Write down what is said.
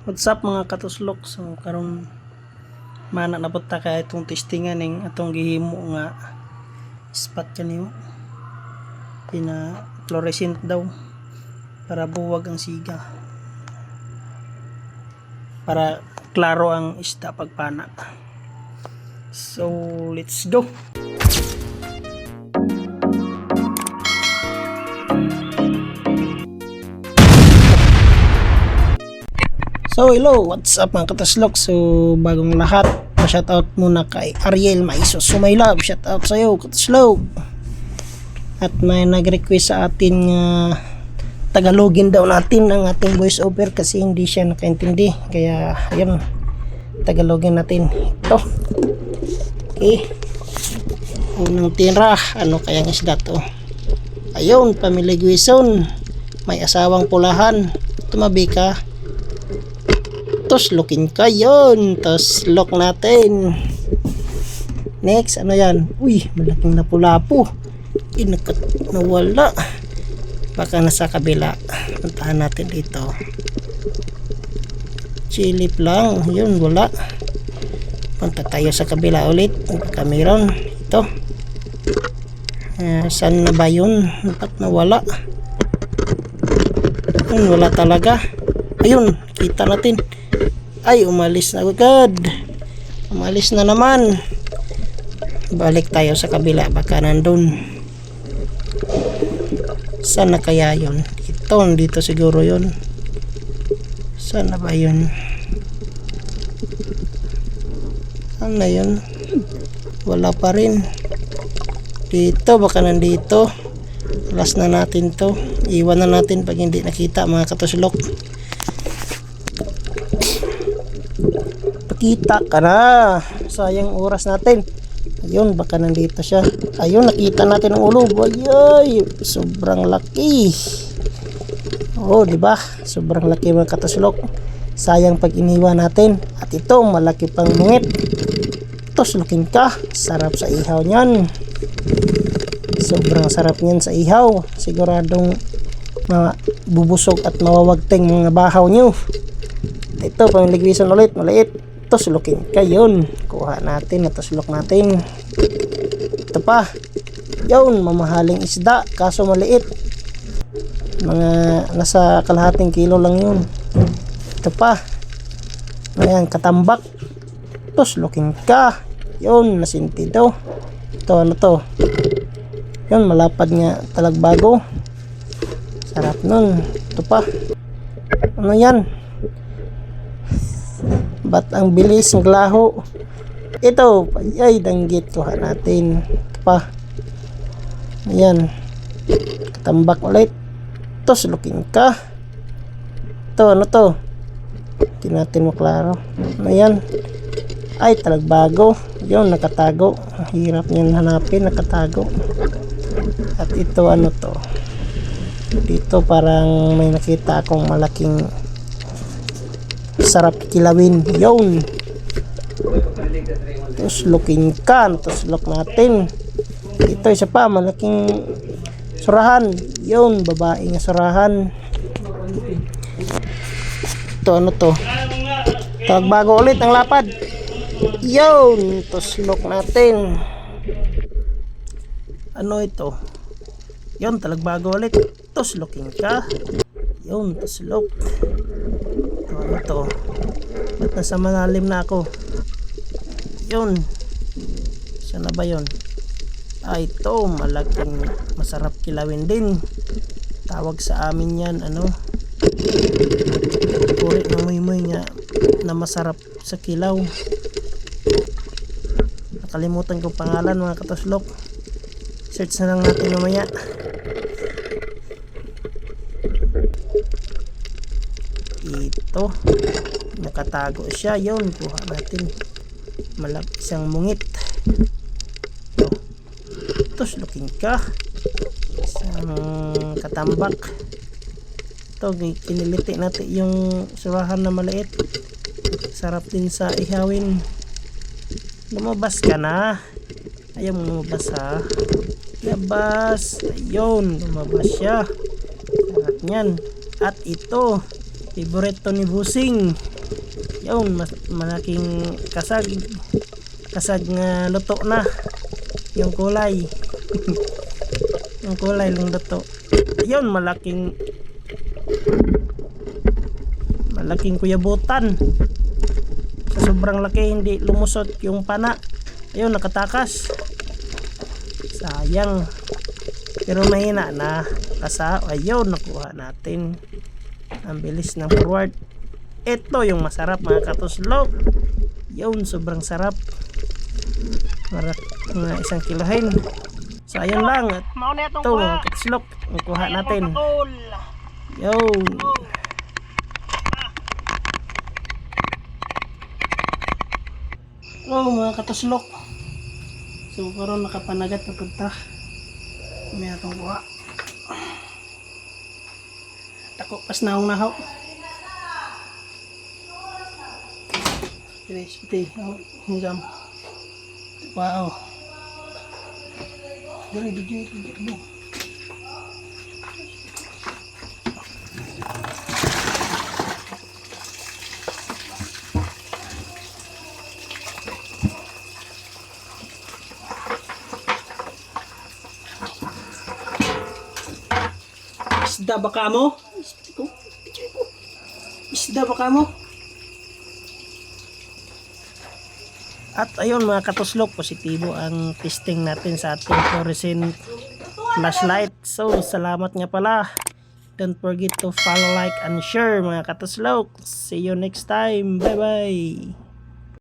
what's up mga katuslok? So karon mana na punta ka itong testingan ning atong gihimo nga spot kaniyo. Pina fluorescent daw para buwag ang siga. Para klaro ang isda pagpana. So let's go. So hello, what's up mga kataslok? So bagong lahat, pa-shoutout muna kay Ariel Maiso Sumaylab. Shoutout sa iyo kataslok. At may nag-request sa atin Tagalogin daw natin ang ating voice over kasi hindi siya nakaintindi. Kaya ayun, Tagalogin natin ito. Okay, unang tira, ano kayang isda to? Ayun, Pamilya Guison, may asawang pulahan. Tumabi ka, tuslokin ka yun. Tuslok natin. Next, ano yan? Uy, malaking lapu-lapu. Nawala. Baka nasa kabila. Puntahan natin dito. Chilip lang. Yun, wala. Punta tayo sa kabila ulit. Baka mayroon. Ito. Saan na ba yun? Ba't nawala? Yun, wala talaga. Ayun, kita natin. Ay, umalis na agad. Umalis na naman. Balik tayo sa kabila. Baka nandun. Saan na kaya yun? Ito, dito siguro yun. Saan na ba yun? Saan na yun? Wala pa rin. Dito, baka nandito. Alas na natin to. Iwan na natin pag hindi nakita mga katuslok. Kita ka na, sayang oras natin. Ayun, baka nandito siya. Ayun, nakita natin ang ulo. Ay, sobrang laki. Oh, di ba? Sobrang laki mga katuslok. Sayang pag iniwan natin. At ito, malaki pang mungit. Tuslokin ka. Sarap sa ihaw niyan. Sobrang sarap niyan sa ihaw. Siguradong bubusog at mawawagting mga bahaw nyo. Ito, pangligwisan ulit. Maliit. Tuslokin ka yun. Kuha natin, natuslok natin. Ito pa. Yun, mamahaling isda. Kaso maliit. Mga nasa kalahating kilo lang yun. Ito pa. Ayan, katambak. Tuslokin ka. Yun, nasintido. Ito, ano to? Yun, malapad nga talagbago. Sarap nun. Ito pa. Ano yan? Ba't ang bilis ng laho? Ito, ay danggit. Kuha natin. Ito pa. Ayan. Katambak ulit. Tuslokin ka. Ito, ano to? Hindi natin maklaro. Ayan. Ay, talagbago. Yun, nakatago. Hirap niyan hanapin, nakatago. At ito, ano to? Dito parang may nakita akong malaking sarap kilawin. Yun. Tuslokin ka. Tuslok natin. Ito, isa pa. Malaking surahan. Yun. Babae nga surahan. Ito, ano to? Talagbago ulit ang lapad. Yun. Tuslok natin. Ano ito? Yun. Talagbago ulit. Tuslokin ka. Yun. Tuslok. Ano to? Ba't nasa malalim na ako? Yun. Saan na ba yun? Ay, ito. Malaking masarap kilawin din. Tawag sa amin yan, ano? Puri na muy nga na masarap sa kilaw. Nakalimutan ko pangalan mga katuslok. Search na lang natin mamaya. Ito, nakatago siya. Yun, kuha natin. Isang mungit. Ito, tuslokin ka. Isang katambak. Ito, kiniliti natin yung surahan na maliit. Sarap din sa ihawin. Lumabas ka na. Ayaw mo lumabas ha. Labas. Ayun, lumabas siya. Sarap nyan. At ito, Favorite to ni Busing. Yun, malaking kasag. Kasag nga luto na. Yung kulay. Yung kulay lang luto. Ayun, malaking kuyabutan. Sa sobrang laki hindi lumusot yung pana. Ayun, nakatakas. Sayang. Pero mahina na. Ayun, nakuha natin. Ang bilis ng forward. Ito yung masarap mga katuslok. Yun, sobrang sarap. Mga 1 kilohin. So ayun lang. Ito mga katuslok. Nakuha natin. Yun. Oh mga katuslok. So karon nakapanagat na punta. May atong kuha. Tako pas naong nahaw. Sige, sige. Hingam. Wow. Dari video. Isda ba ka mo? Isda ba ka mo? At ayun mga katuslok, positibo ang testing natin sa ating fluorescent flashlight. So salamat nga pala. Don't forget to follow, like, and share mga katuslok. See you next time. Bye bye.